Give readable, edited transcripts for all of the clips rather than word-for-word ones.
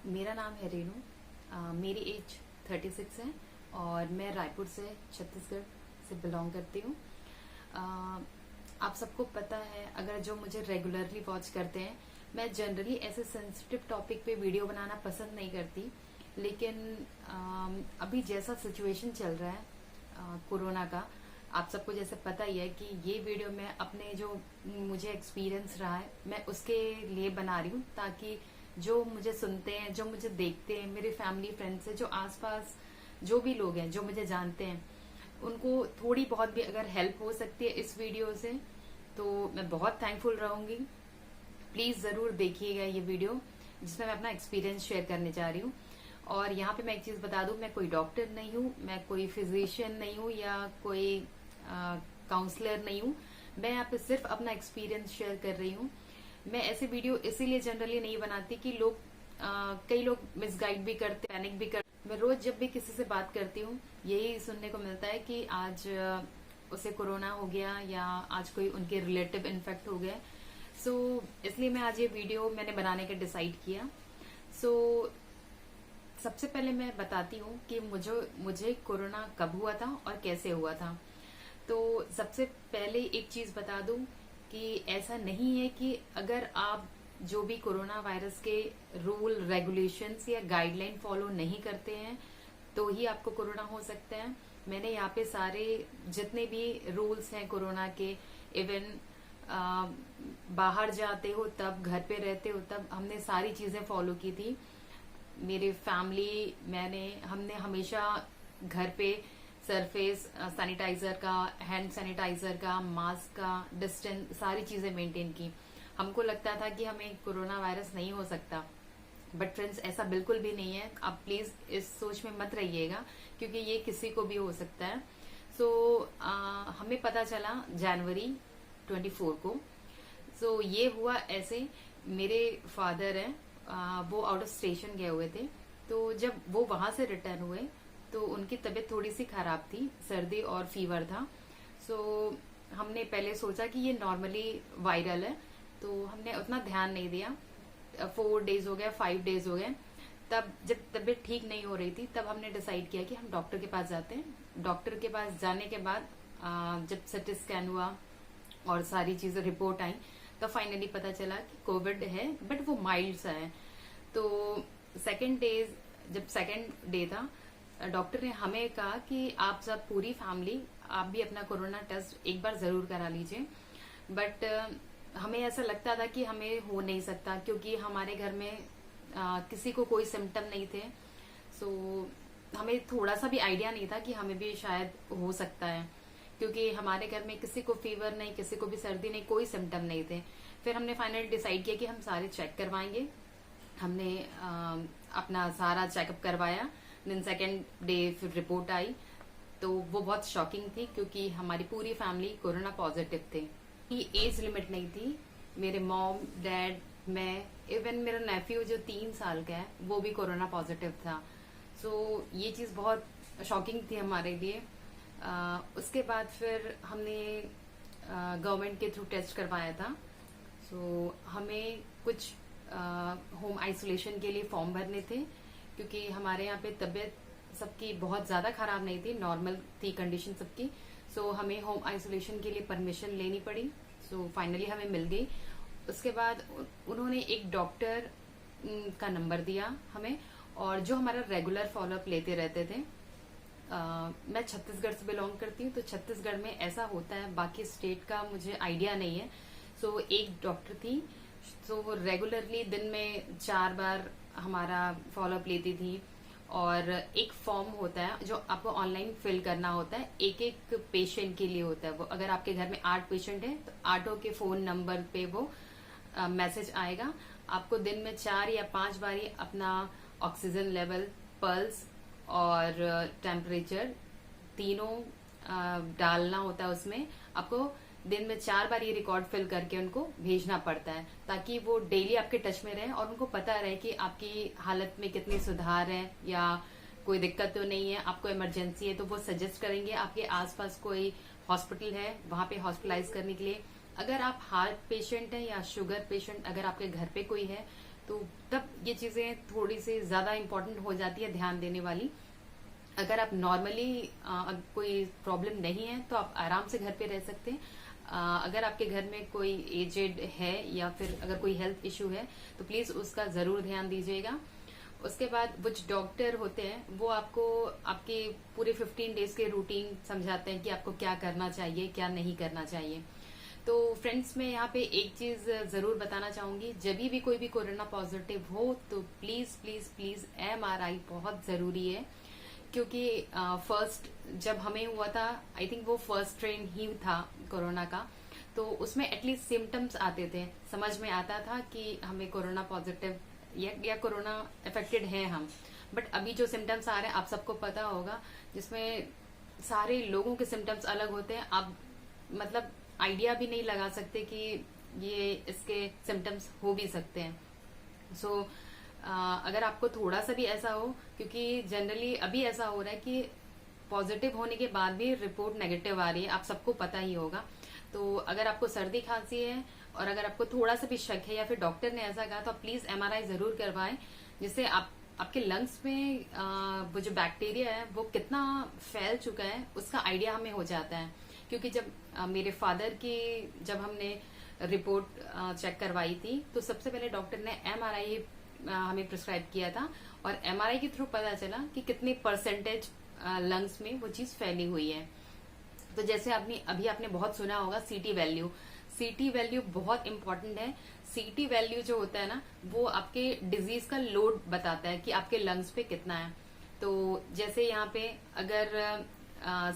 मेरा नाम है रेनू। मेरी एज 36 है और मैं रायपुर से छत्तीसगढ़ से बिलोंग करती हूँ। आप सबको पता है, अगर जो मुझे रेगुलरली वॉच करते हैं, मैं जनरली ऐसे सेंसिटिव टॉपिक पे वीडियो बनाना पसंद नहीं करती। लेकिन अभी जैसा सिचुएशन चल रहा है कोरोना का, आप सबको जैसे पता ही है कि ये वीडियो मैं अपने जो मुझे एक्सपीरियंस रहा है मैं उसके लिए बना रही हूँ, ताकि जो मुझे सुनते हैं, जो मुझे देखते हैं, मेरे फैमिली फ्रेंड्स है, जो आसपास जो भी लोग हैं जो मुझे जानते हैं, उनको थोड़ी बहुत भी अगर हेल्प हो सकती है इस वीडियो से तो मैं बहुत थैंकफुल रहूंगी। प्लीज जरूर देखिएगा ये वीडियो जिसमें मैं अपना एक्सपीरियंस शेयर करने जा रही हूँ। और यहाँ पे मैं एक चीज बता दूं, मैं कोई डॉक्टर नहीं हूँ, मैं कोई फिजिशियन नहीं हूँ या कोई काउंसलर नहीं हूँ। मैं यहाँ पे सिर्फ अपना एक्सपीरियंस शेयर कर रही हूँ। मैं ऐसे वीडियो इसीलिए जनरली नहीं बनाती कि कई लोग मिसगाइड भी करते, पैनिक भी करते। मैं रोज जब भी किसी से बात करती हूँ यही सुनने को मिलता है कि आज उसे कोरोना हो गया या आज कोई उनके रिलेटिव इन्फेक्ट हो गया। सो इसलिए मैं आज ये वीडियो मैंने बनाने का डिसाइड किया। सो सबसे पहले मैं बताती हूँ कि मुझे कोरोना कब हुआ था और कैसे हुआ था। तो सबसे पहले एक चीज बता दूं कि ऐसा नहीं है कि अगर आप जो भी कोरोना वायरस के रूल रेगुलेशंस या गाइडलाइन फॉलो नहीं करते हैं तो ही आपको कोरोना हो सकता है। मैंने यहाँ पे सारे जितने भी रूल्स हैं कोरोना के, इवन बाहर जाते हो तब, घर पे रहते हो तब, हमने सारी चीजें फॉलो की थी। मेरे फैमिली हमने हमेशा घर पे सरफेस सैनिटाइजर का, हैंड सैनिटाइजर का, मास्क का, डिस्टेंस, सारी चीजें मेंटेन की। हमको लगता था कि हमें कोरोना वायरस नहीं हो सकता, बट फ्रेंड्स ऐसा बिल्कुल भी नहीं है। आप प्लीज इस सोच में मत रहिएगा क्योंकि ये किसी को भी हो सकता है। सो हमें पता चला जनवरी 24 को। सो ये हुआ ऐसे, मेरे फादर हैं, वो आउट ऑफ स्टेशन गए हुए थे। तो जब वो वहां से रिटर्न हुए तो उनकी तबीयत थोड़ी सी खराब थी, सर्दी और फीवर था। सो हमने पहले सोचा कि ये नॉर्मली वायरल है, तो हमने उतना ध्यान नहीं दिया। 4 डेज हो गए, 5 डेज हो गए। तब जब तबीयत ठीक नहीं हो रही थी तब हमने डिसाइड किया कि हम डॉक्टर के पास जाते हैं। डॉक्टर के पास जाने के बाद जब सिटी स्कैन हुआ और सारी चीजें रिपोर्ट आई तो फाइनली पता चला कि कोविड है, बट वो माइल्ड सा है। तो जब सेकेंड डे था, डॉक्टर ने हमें कहा कि आप सब पूरी फैमिली आप भी अपना कोरोना टेस्ट एक बार जरूर करा लीजिए। बट हमें ऐसा लगता था कि हमें हो नहीं सकता क्योंकि हमारे घर में किसी को कोई सिम्टम नहीं थे। सो हमें थोड़ा सा भी आइडिया नहीं था कि हमें भी शायद हो सकता है, क्योंकि हमारे घर में किसी को फीवर नहीं, किसी को भी सर्दी नहीं, कोई सिम्टम नहीं थे। फिर हमने फाइनली डिसाइड किया कि हम सारे चेक करवाएंगे। हमने अपना सारा चेकअप करवाया। देन सेकेंड डे फिर रिपोर्ट आई तो वो बहुत शॉकिंग थी क्योंकि हमारी पूरी फैमिली कोरोना पॉजिटिव थे। एज लिमिट नहीं थी। मेरे मॉम, डैड, मैं, इवन मेरा नेफ्यू जो 3 साल का है वो भी कोरोना पॉजिटिव था। सो ये चीज बहुत शॉकिंग थी हमारे लिए। उसके बाद फिर हमने गवर्नमेंट के थ्रू टेस्ट करवाया था। सो हमें कुछ होम आइसोलेशन के लिए फॉर्म भरने थे क्योंकि हमारे यहाँ पे तबीयत सबकी बहुत ज्यादा खराब नहीं थी, नॉर्मल थी कंडीशन सबकी। सो हमें होम आइसोलेशन के लिए परमिशन लेनी पड़ी। सो फाइनली हमें मिल गई। उसके बाद उन्होंने एक डॉक्टर का नंबर दिया हमें, और जो हमारा रेगुलर फॉलोअप लेते रहते थे। मैं छत्तीसगढ़ से बिलोंग करती हूँ तो छत्तीसगढ़ में ऐसा होता है, बाकी स्टेट का मुझे आइडिया नहीं है। सो एक डॉक्टर थी, सो वो रेगुलरली दिन में 4 बार हमारा फॉलोअप लेती थी। और एक फॉर्म होता है जो आपको ऑनलाइन फिल करना होता है, एक एक पेशेंट के लिए होता है वो। अगर आपके घर में 8 पेशेंट है तो 8 के फोन नंबर पे वो मैसेज आएगा। आपको दिन में 4 या 5 बार ही अपना ऑक्सीजन लेवल, पल्स और टेम्परेचर तीनों डालना होता है उसमें। आपको दिन में 4 बार ये रिकॉर्ड फिल करके उनको भेजना पड़ता है ताकि वो डेली आपके टच में रहे और उनको पता रहे कि आपकी हालत में कितनी सुधार है या कोई दिक्कत तो नहीं है, आपको इमरजेंसी है तो वो सजेस्ट करेंगे। आपके आसपास कोई हॉस्पिटल है वहां पे हॉस्पिटलाइज करने के लिए। अगर आप हार्ट पेशेंट है या शुगर पेशेंट अगर आपके घर पे कोई है तो तब ये चीजें थोड़ी सी ज्यादा इम्पोर्टेंट हो जाती है ध्यान देने वाली। अगर आप नॉर्मली कोई प्रॉब्लम नहीं है तो आप आराम से घर पे रह सकते हैं। अगर आपके घर में कोई एजेड है या फिर अगर कोई हेल्थ इश्यू है तो प्लीज उसका जरूर ध्यान दीजिएगा। उसके बाद कुछ डॉक्टर होते हैं वो आपको आपके पूरे 15 डेज के रूटीन समझाते हैं कि आपको क्या करना चाहिए क्या नहीं करना चाहिए। तो फ्रेंड्स मैं यहाँ पे एक चीज जरूर बताना चाहूंगी, जब भी कोई भी कोरोना पॉजिटिव हो तो प्लीज प्लीज प्लीज MRI बहुत जरूरी है। क्योंकि फर्स्ट जब हमें हुआ था, आई थिंक वो फर्स्ट ट्रेन ही था कोरोना का, तो उसमें एटलीस्ट सिम्टम्स आते थे, समझ में आता था कि हमें कोरोना पॉजिटिव या कोरोना अफेक्टेड है हम। बट अभी जो सिम्टम्स आ रहे हैं आप सबको पता होगा, जिसमें सारे लोगों के सिम्टम्स अलग होते हैं। आप मतलब आइडिया भी नहीं लगा सकते कि ये इसके सिम्टम्स हो भी सकते हैं। सो अगर आपको थोड़ा सा भी ऐसा हो, क्योंकि जनरली अभी ऐसा हो रहा है कि पॉजिटिव होने के बाद भी रिपोर्ट नेगेटिव आ रही है, आप सबको पता ही होगा। तो अगर आपको सर्दी खांसी है और अगर आपको थोड़ा सा भी शक है या फिर डॉक्टर ने ऐसा कहा तो आप प्लीज MRI जरूर करवाएं, जिससे आपके लंग्स में वो जो बैक्टीरिया है वो कितना फैल चुका है उसका आइडिया हमें हो जाता है। क्योंकि जब मेरे फादर की जब हमने रिपोर्ट चेक करवाई थी तो सबसे पहले डॉक्टर ने MRI हमें प्रिस्क्राइब किया था और MRI के थ्रू पता चला कि कितने परसेंटेज लंग्स में वो चीज फैली हुई है। तो जैसे आपने बहुत सुना होगा सीटी वैल्यू बहुत इंपॉर्टेंट है। सीटी वैल्यू जो होता है ना वो आपके डिजीज का लोड बताता है कि आपके लंग्स पे कितना है। तो जैसे यहाँ पे अगर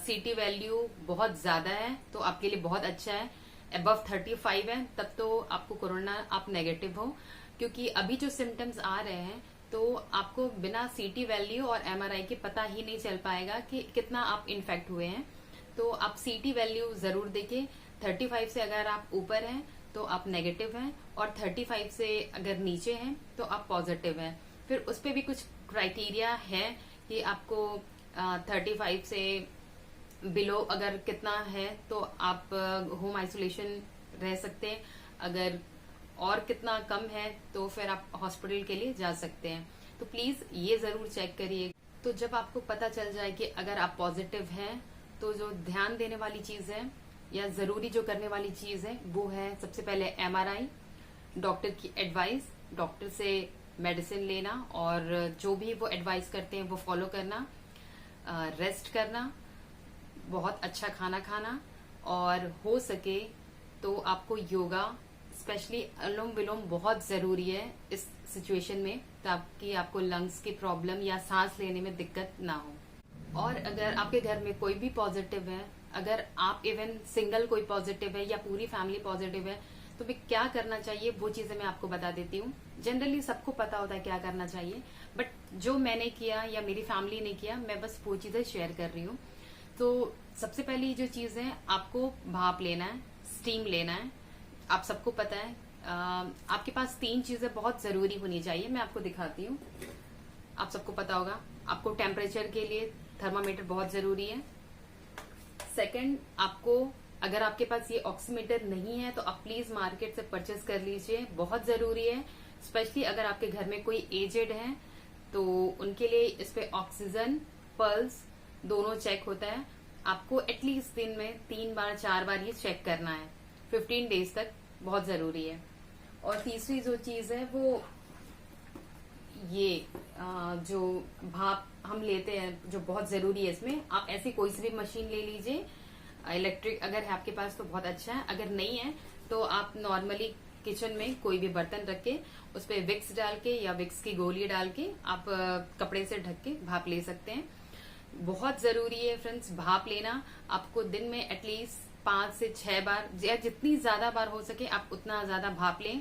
सीटी वैल्यू बहुत ज्यादा है तो आपके लिए बहुत अच्छा है, अबव 35 है तब तो आपको कोरोना आप नेगेटिव हो। क्योंकि अभी जो सिम्टम्स आ रहे हैं तो आपको बिना सीटी वैल्यू और MRI के पता ही नहीं चल पाएगा कि कितना आप इन्फेक्ट हुए हैं। तो आप सीटी वैल्यू जरूर देखिए। 35 से अगर आप ऊपर हैं तो आप नेगेटिव हैं और 35 से अगर नीचे हैं तो आप पॉजिटिव हैं। फिर उस पर भी कुछ क्राइटेरिया है कि आपको 35 से बिलो अगर कितना है तो आप होम आइसोलेशन रह सकते हैं, अगर और कितना कम है तो फिर आप हॉस्पिटल के लिए जा सकते हैं। तो प्लीज ये जरूर चेक करिए। तो जब आपको पता चल जाए कि अगर आप पॉजिटिव हैं तो जो ध्यान देने वाली चीज है या जरूरी जो करने वाली चीज है वो है सबसे पहले MRI, डॉक्टर की एडवाइस, डॉक्टर से मेडिसिन लेना और जो भी वो एडवाइस करते हैं वो फॉलो करना, रेस्ट करना, बहुत अच्छा खाना खाना और हो सके तो आपको योगा स्पेशली अनुलोम विलोम बहुत जरूरी है इस सिचुएशन में, ताकि आपको लंग्स की प्रॉब्लम या सांस लेने में दिक्कत ना हो। और अगर आपके घर में कोई भी पॉजिटिव है, अगर आप इवन सिंगल कोई पॉजिटिव है या पूरी फैमिली पॉजिटिव है तो भी क्या करना चाहिए वो चीजें मैं आपको बता देती हूँ। जनरली सबको पता होता है क्या करना चाहिए, बट जो मैंने किया या मेरी फैमिली ने किया मैं बस वो चीजें शेयर कर रही हूँ। तो सबसे पहली जो चीज है आपको भाप लेना है, स्टीम लेना है। आप सबको पता है आपके पास 3 चीजें बहुत जरूरी होनी चाहिए, मैं आपको दिखाती हूँ। आप सबको पता होगा आपको टेम्परेचर के लिए थर्मामीटर बहुत जरूरी है। सेकंड, आपको अगर आपके पास ये ऑक्सीमीटर नहीं है तो आप प्लीज मार्केट से परचेज कर लीजिए, बहुत जरूरी है। स्पेशली अगर आपके घर में कोई एजेड है तो उनके लिए इस पे ऑक्सीजन पल्स दोनों चेक होता है। आपको एटलीस्ट दिन में 3 बार 4 बार ये चेक करना है 15 डेज तक, बहुत जरूरी है। और तीसरी जो चीज है वो ये जो भाप हम लेते हैं जो बहुत जरूरी है इसमें, आप ऐसी कोई सी भी मशीन ले लीजिए, इलेक्ट्रिक अगर है आपके पास तो बहुत अच्छा है, अगर नहीं है तो आप नॉर्मली किचन में कोई भी बर्तन रख के उस पर विक्स डाल के या विक्स की गोली डाल के आप कपड़े से ढक के भाप ले सकते हैं। बहुत जरूरी है फ्रेंड्स भाप लेना। आपको दिन में एटलीस्ट 5 से 6 बार या जितनी ज्यादा बार हो सके आप उतना ज्यादा भाप लें।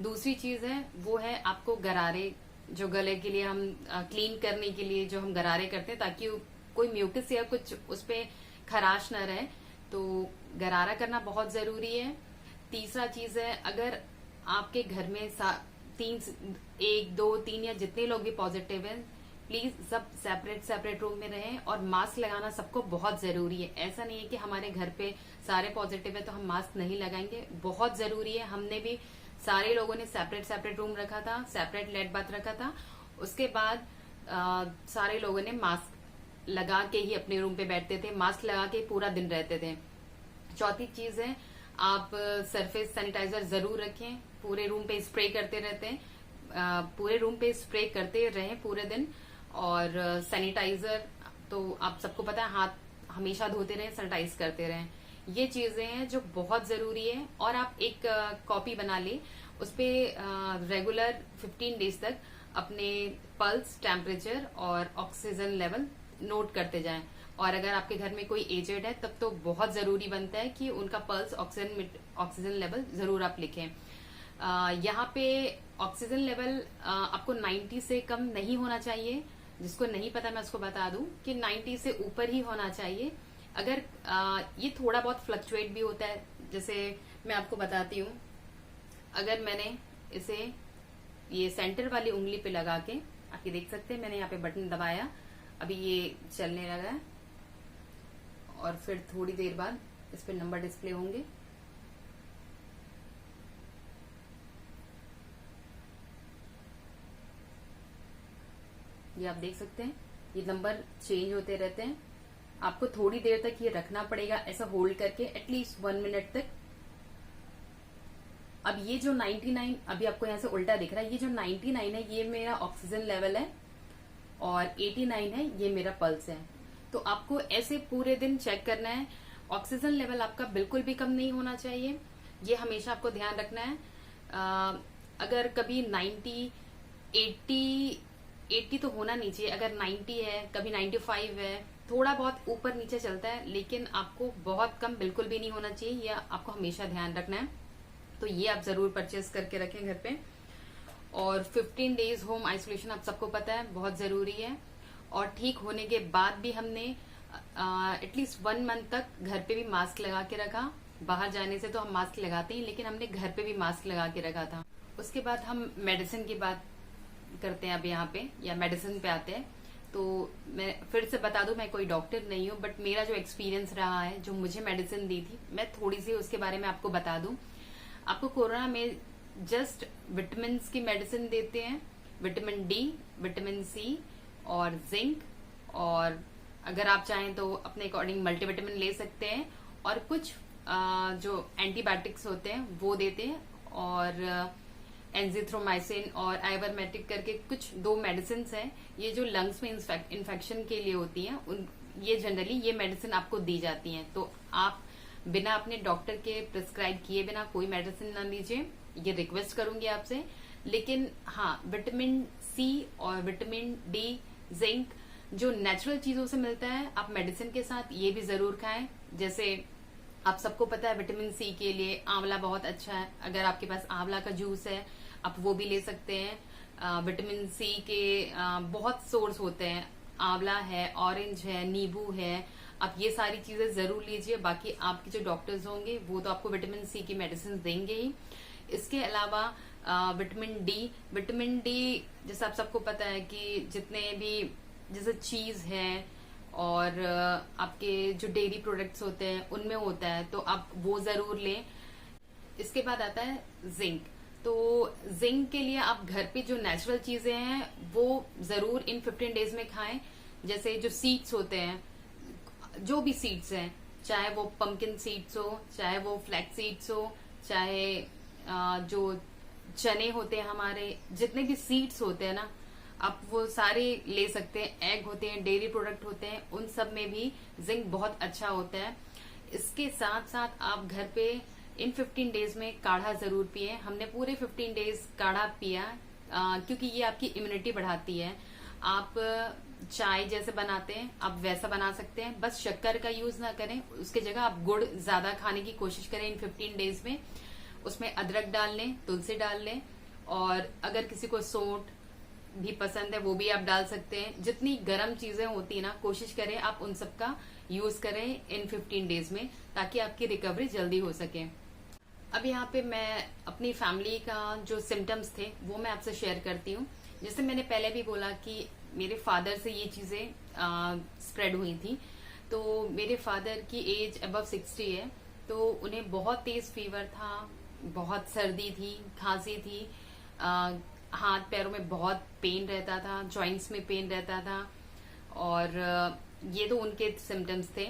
दूसरी चीज है वो है आपको गरारे, जो गले के लिए हम क्लीन करने के लिए जो हम गरारे करते हैं ताकि कोई म्यूकस या कुछ उस पे खराश न रहे, तो गरारा करना बहुत जरूरी है। तीसरा चीज है अगर आपके घर में 1 2 3 या जितने लोग भी पॉजिटिव हैं प्लीज सब सेपरेट रूम में रहें और मास्क लगाना सबको बहुत जरूरी है। ऐसा नहीं है कि हमारे घर पे सारे पॉजिटिव है तो हम मास्क नहीं लगाएंगे, बहुत जरूरी है। हमने भी सारे लोगों ने सेपरेट सेपरेट रूम रखा था, सेपरेट लेट बाथ रखा था। उसके बाद सारे लोगों ने मास्क लगा के ही अपने रूम पे बैठते थे, मास्क लगा के पूरा दिन रहते थे। चौथी चीज है, आप सरफेस सैनिटाइजर जरूर रखें, पूरे रूम पे स्प्रे करते रहते हैं, पूरे रूम पे स्प्रे करते रहें पूरे दिन। और सैनिटाइजर तो आप सबको पता है, हाथ हमेशा धोते रहें, सैनिटाइज करते रहें। ये चीजें हैं जो बहुत जरूरी है। और आप एक कॉपी बना ले, उसपे रेगुलर 15 डेज तक अपने पल्स, टेम्परेचर और ऑक्सीजन लेवल नोट करते जाएं। और अगर आपके घर में कोई एजेड है तब तो बहुत जरूरी बनता है कि उनका पल्स, ऑक्सीजन लेवल जरूर आप लिखें। यहाँ पे ऑक्सीजन लेवल आपको 90 से कम नहीं होना चाहिए। जिसको नहीं पता मैं उसको बता दूं कि 90 से ऊपर ही होना चाहिए। अगर ये थोड़ा बहुत फ्लक्चुएट भी होता है, जैसे मैं आपको बताती हूँ, अगर मैंने इसे ये सेंटर वाली उंगली पे लगा के, आप ये देख सकते हैं, मैंने यहाँ पे बटन दबाया, अभी ये चलने लगा है और फिर थोड़ी देर बाद इस पे नंबर डिस्प्ले होंगे। ये आप देख सकते हैं, ये नंबर चेंज होते रहते हैं। आपको थोड़ी देर तक ये रखना पड़ेगा ऐसा होल्ड करके, एटलीस्ट 1 मिनट तक। अब ये जो 99, अभी आपको यहाँ से उल्टा दिख रहा है, ये जो 99 है ये मेरा ऑक्सीजन लेवल है और 89 है ये मेरा पल्स है। तो आपको ऐसे पूरे दिन चेक करना है। ऑक्सीजन लेवल आपका बिल्कुल भी कम नहीं होना चाहिए, ये हमेशा आपको ध्यान रखना है। अगर कभी 90, 80 तो होना नहीं चाहिए। अगर 90 है, कभी 95 है, थोड़ा बहुत ऊपर नीचे चलता है, लेकिन आपको बहुत कम बिल्कुल भी नहीं होना चाहिए, यह आपको हमेशा ध्यान रखना है। तो ये आप जरूर परचेज करके रखें घर पे। और 15 डेज होम आइसोलेशन आप सबको पता है बहुत जरूरी है। और ठीक होने के बाद भी हमने एटलीस्ट 1 मंथ तक घर पे भी मास्क लगा के रखा। बाहर जाने से तो हम मास्क लगाते हैं, लेकिन हमने घर पे भी मास्क लगा के रखा था। उसके बाद हम मेडिसिन की बात करते हैं अब यहाँ पे, या मेडिसिन पे आते हैं। तो मैं फिर से बता दूं, मैं कोई डॉक्टर नहीं हूँ, बट मेरा जो एक्सपीरियंस रहा है, जो मुझे मेडिसिन दी थी, मैं थोड़ी सी उसके बारे में आपको बता दूं। आपको कोरोना में जस्ट विटामिन की मेडिसिन देते हैं, विटामिन डी, विटामिन सी और जिंक। और अगर आप चाहें तो अपने अकॉर्डिंग मल्टीविटामिन ले सकते हैं। और कुछ जो एंटीबायोटिक्स होते हैं वो देते हैं, और एंजिथ्रोमाइसिन और आइवरमेटिक करके कुछ 2 मेडिसिन हैं। ये जो लंग्स में इन्फेक्शन के लिए होती हैं, ये जनरली ये मेडिसिन आपको दी जाती हैं। तो आप बिना अपने डॉक्टर के प्रिस्क्राइब किए बिना कोई मेडिसिन ना लीजिए, ये रिक्वेस्ट करूंगी आपसे। लेकिन हाँ, विटामिन सी और विटामिन डी, जिंक जो नेचुरल चीजों से मिलता है, आप मेडिसिन के साथ ये भी जरूर खाएं। जैसे आप सबको पता है विटामिन सी के लिए आंवला बहुत अच्छा है। अगर आपके पास आंवला का जूस है आप वो भी ले सकते हैं। विटामिन सी के बहुत सोर्स होते हैं, आंवला है, ऑरेंज है, नींबू है। आप ये सारी चीजें जरूर लीजिए। बाकी आपके जो डॉक्टर्स होंगे वो तो आपको विटामिन सी की मेडिसिन देंगे ही। इसके अलावा विटामिन डी जैसे आप सबको पता है कि जितने भी जैसे चीज है और आपके जो डेयरी प्रोडक्ट्स होते हैं उनमें होता है, तो आप वो जरूर लें। इसके बाद आता है जिंक। तो जिंक के लिए आप घर पे जो नेचुरल चीजें हैं वो जरूर इन 15 डेज में खाएं। जैसे जो सीड्स होते हैं, जो भी सीड्स हैं, चाहे वो पंपकिन सीड्स हो, चाहे वो फ्लैक्स सीड्स हो, चाहे जो चने होते हैं, हमारे जितने भी सीड्स होते हैं ना, आप वो सारे ले सकते हैं। एग होते हैं, डेयरी प्रोडक्ट होते हैं, उन सब में भी जिंक बहुत अच्छा होता है। इसके साथ साथ आप घर पे इन 15 डेज में काढ़ा जरूर पिए। हमने पूरे 15 डेज काढ़ा पिया क्योंकि ये आपकी इम्यूनिटी बढ़ाती है। आप चाय जैसे बनाते हैं आप वैसा बना सकते हैं, बस शक्कर का यूज ना करें, उसके जगह आप गुड़ ज्यादा खाने की कोशिश करें इन 15 डेज में। उसमें अदरक डाल लें, तुलसी डाल लें, और अगर किसी को सौंठ भी पसंद है वो भी आप डाल सकते हैं। जितनी गर्म चीजें होती है ना, कोशिश करें आप उन सब का यूज करें इन 15 डेज में, ताकि आपकी रिकवरी जल्दी हो सके। अब यहाँ पे मैं अपनी फैमिली का जो सिम्टम्स थे वो मैं आपसे शेयर करती हूँ। जैसे मैंने पहले भी बोला कि मेरे फादर से ये चीजें स्प्रेड हुई थी। तो मेरे फादर की एज अबव 60 है, तो उन्हें बहुत तेज फीवर था, बहुत सर्दी थी, खांसी थी, हाथ पैरों में बहुत पेन रहता था, जॉइंट्स में पेन रहता था, और ये तो उनके सिम्टम्स थे।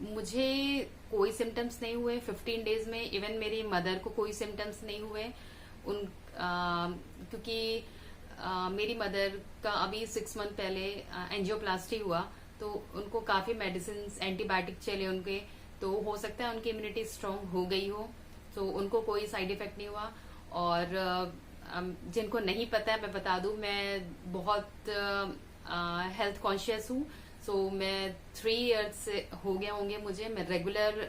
मुझे कोई सिम्टम्स नहीं हुए 15 डेज में। इवन मेरी मदर को कोई सिम्टम्स नहीं हुए उन क्योंकि मेरी मदर का अभी 6 मंथ पहले एंजियोप्लास्टी हुआ, तो उनको काफी मेडिसिन एंटीबायोटिक चले उनके, तो हो सकता है उनकी इम्यूनिटी स्ट्रांग हो गई हो, तो उनको कोई साइड इफेक्ट नहीं हुआ। और जिनको नहीं पता है मैं बता दूं, मैं बहुत हेल्थ कॉन्शियस हूँ। सो मैं 3 इयर्स से हो गया होंगे मुझे, मैं रेगुलर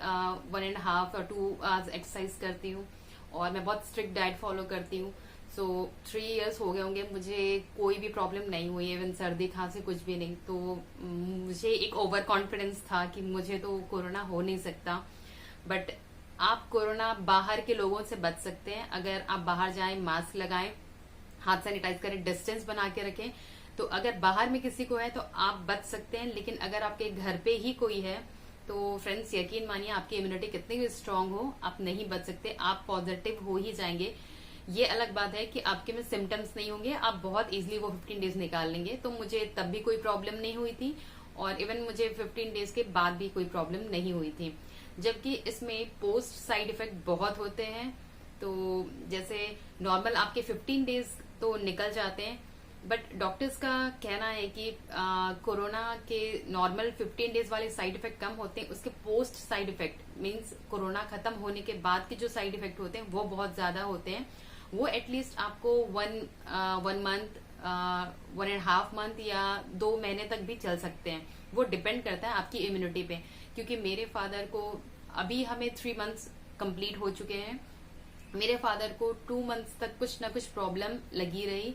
1.5 और 2 आवर्स एक्सरसाइज करती हूँ, और मैं बहुत स्ट्रिक्ट डाइट फॉलो करती हूँ। सो 3 इयर्स हो गए होंगे, मुझे कोई भी प्रॉब्लम नहीं हुई, इवन सर्दी खांसी कुछ भी नहीं। तो मुझे एक ओवर कॉन्फिडेंस था कि मुझे तो कोरोना हो नहीं सकता। बट आप कोरोना बाहर के लोगों से बच सकते हैं अगर आप बाहर जाएं, मास्क लगाएं, हाथ सैनिटाइज करें, डिस्टेंस बना के रखें। तो अगर बाहर में किसी को है तो आप बच सकते हैं, लेकिन अगर आपके घर पे ही कोई है तो फ्रेंड्स यकीन मानिए आपकी इम्यूनिटी कितनी भी स्ट्रांग हो, आप नहीं बच सकते, आप पॉजिटिव हो ही जाएंगे। ये अलग बात है कि आपके में सिम्टम्स नहीं होंगे, आप बहुत इजीली वो 15 डेज निकाल लेंगे। तो मुझे तब भी कोई प्रॉब्लम नहीं हुई थी, और इवन मुझे 15 डेज के बाद भी कोई प्रॉब्लम नहीं हुई थी। जबकि इसमें पोस्ट साइड इफेक्ट बहुत होते हैं। तो जैसे नॉर्मल आपके 15 डेज तो निकल जाते हैं, बट डॉक्टर्स का कहना है कि कोरोना के नॉर्मल 15 डेज वाले साइड इफेक्ट कम होते हैं, उसके post side effect means corona खत्म होने के बाद के जो साइड इफेक्ट होते हैं वो बहुत ज्यादा होते हैं। वो एटलीस्ट आपको 1 मंथ, 1.5 मंथ या 2 महीने तक भी चल सकते हैं। वो डिपेंड करता है आपकी इम्यूनिटी पे, क्योंकि मेरे फादर को अभी हमें 3 मंथ्स कंप्लीट हो चुके हैं, मेरे फादर को 2 मंथ्स तक कुछ ना कुछ प्रॉब्लम लगी रही।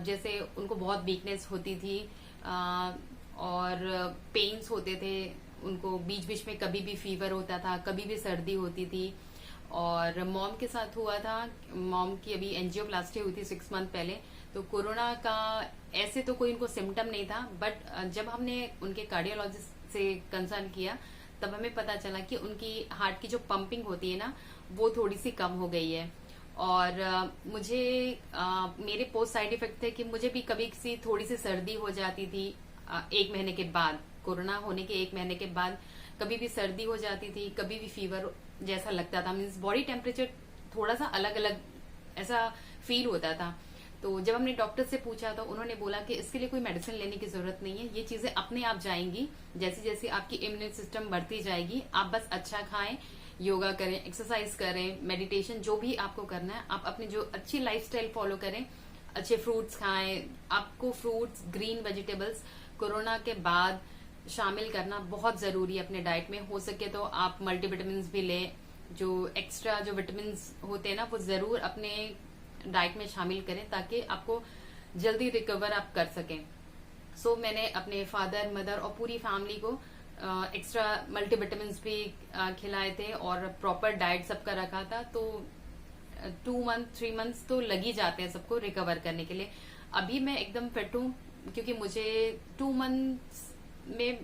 जैसे उनको बहुत वीकनेस होती थी, और पेन्स होते थे उनको, बीच बीच में कभी भी फीवर होता था, कभी भी सर्दी होती थी। और मॉम के साथ हुआ था, मॉम की अभी एंजियोप्लास्टी हुई थी 6 मंथ पहले। तो कोरोना का ऐसे तो कोई उनको सिम्टम नहीं था, बट जब हमने उनके कार्डियोलॉजिस्ट से कंसर्न किया तब हमें पता चला कि उनकी हार्ट की जो पंपिंग होती है ना, वो थोड़ी सी कम हो गई है। और मुझे मेरे पोस्ट साइड इफेक्ट थे कि मुझे भी कभी किसी थोड़ी सी सर्दी हो जाती थी 1 महीने के बाद, कोरोना होने के 1 महीने के बाद कभी भी सर्दी हो जाती थी, कभी भी फीवर जैसा लगता था, मीन्स बॉडी टेम्परेचर थोड़ा सा अलग अलग ऐसा फील होता था। तो जब हमने डॉक्टर से पूछा तो उन्होंने बोला कि इसके लिए कोई मेडिसिन लेने की जरूरत नहीं है, ये चीजें अपने आप जाएंगी, जैसे जैसे आपकी इम्यून सिस्टम बढ़ती जाएगी। आप बस अच्छा खाएं, योगा करें, एक्सरसाइज करें, मेडिटेशन, जो भी आपको करना है आप अपनी जो अच्छी लाइफस्टाइल फॉलो करें, अच्छे फ्रूट्स खाएं। आपको फ्रूट्स, ग्रीन वेजिटेबल्स कोरोना के बाद शामिल करना बहुत जरूरी है अपने डाइट में। हो सके तो आप मल्टीविटामिन भी लें, जो एक्स्ट्रा जो विटामिन होते हैं ना वो जरूर अपने डाइट में शामिल करें ताकि आपको जल्दी रिकवर आप कर सकें। सो मैंने अपने फादर, मदर और पूरी फैमिली को एक्स्ट्रा मल्टीविटामिन भी खिलाए थे और प्रॉपर डाइट सबका रखा था। तो 2 मंथ 3 मंथ्स तो लग ही जाते हैं सबको रिकवर करने के लिए। अभी मैं एकदम फिट हूँ क्योंकि मुझे 2 मंथ्स में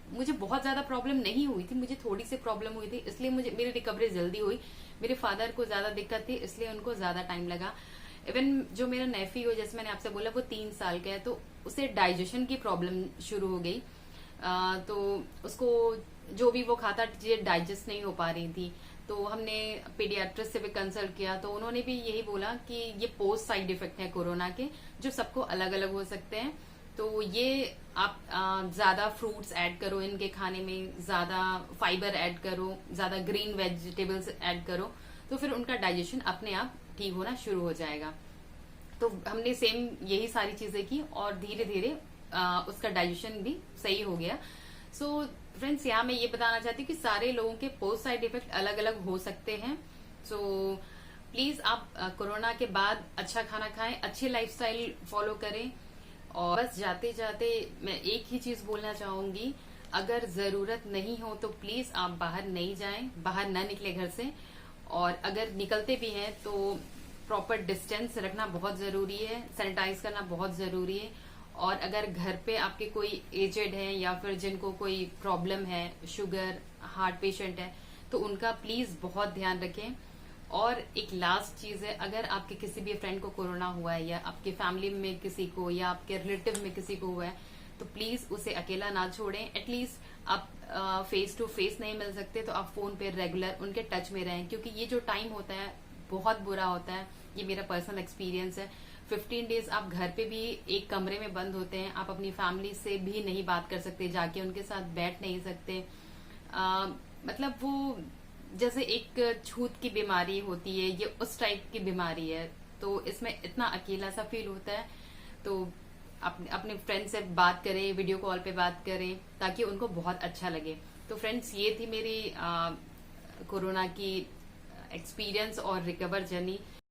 मुझे बहुत ज्यादा प्रॉब्लम नहीं हुई थी, मुझे थोड़ी सी प्रॉब्लम हुई थी, इसलिए मुझे मेरी रिकवरी जल्दी हुई। मेरे फादर को ज्यादा दिक्कत थी इसलिए उनको ज्यादा टाइम लगा। इवन जो मेरा नेफी हो, जैसे मैंने आपसे बोला, वो 3 साल का है, तो उसे डाइजेशन की प्रॉब्लम शुरू हो गई। तो उसको जो भी वो खाता चीजें डाइजेस्ट नहीं हो पा रही थी। तो हमने पीडियाट्रिस्ट से भी कंसल्ट किया, तो उन्होंने भी यही बोला कि ये पोस्ट साइड इफेक्ट है कोरोना के, जो सबको अलग अलग हो सकते हैं। तो ये आप ज्यादा फ्रूट्स ऐड करो इनके खाने में, ज्यादा फाइबर ऐड करो, ज्यादा ग्रीन वेजिटेबल्स ऐड करो, तो फिर उनका डाइजेशन अपने आप ठीक होना शुरू हो जाएगा। तो हमने सेम यही सारी चीजें की और धीरे धीरे उसका डाइजेशन भी सही हो गया। सो फ्रेंड्स, यहाँ मैं ये बताना चाहती हूँ कि सारे लोगों के पोस्ट साइड इफेक्ट अलग अलग हो सकते हैं। सो प्लीज आप कोरोना के बाद अच्छा खाना खाएं, अच्छी लाइफस्टाइल फॉलो करें। और बस जाते जाते मैं एक ही चीज बोलना चाहूंगी, अगर जरूरत नहीं हो तो प्लीज आप बाहर नहीं जाएं, बाहर ना निकले घर से। और अगर निकलते भी हैं तो प्रॉपर डिस्टेंस रखना बहुत जरूरी है, सैनिटाइज करना बहुत जरूरी है। और अगर घर पे आपके कोई एजेड है या फिर जिनको कोई प्रॉब्लम है, शुगर, हार्ट पेशेंट है, तो उनका प्लीज बहुत ध्यान रखें। और एक लास्ट चीज है, अगर आपके किसी भी फ्रेंड को कोरोना हुआ है या आपके फैमिली में किसी को या आपके रिलेटिव में किसी को हुआ है, तो प्लीज उसे अकेला ना छोड़ें। एटलीस्ट आप फेस टू फेस नहीं मिल सकते तो आप फोन पे रेगुलर उनके टच में रहें, क्योंकि ये जो टाइम होता है बहुत बुरा होता है। ये मेरा पर्सनल एक्सपीरियंस है। 15 डेज आप घर पे भी एक कमरे में बंद होते हैं, आप अपनी फैमिली से भी नहीं बात कर सकते, जाके उनके साथ बैठ नहीं सकते। मतलब वो जैसे एक छूत की बीमारी होती है, ये उस टाइप की बीमारी है। तो इसमें इतना अकेला सा फील होता है। तो अपने फ्रेंड से बात करें, वीडियो कॉल पे बात करें, ताकि उनको बहुत अच्छा लगे। तो फ्रेंड्स, ये थी मेरी कोरोना की एक्सपीरियंस और रिकवर जर्नी।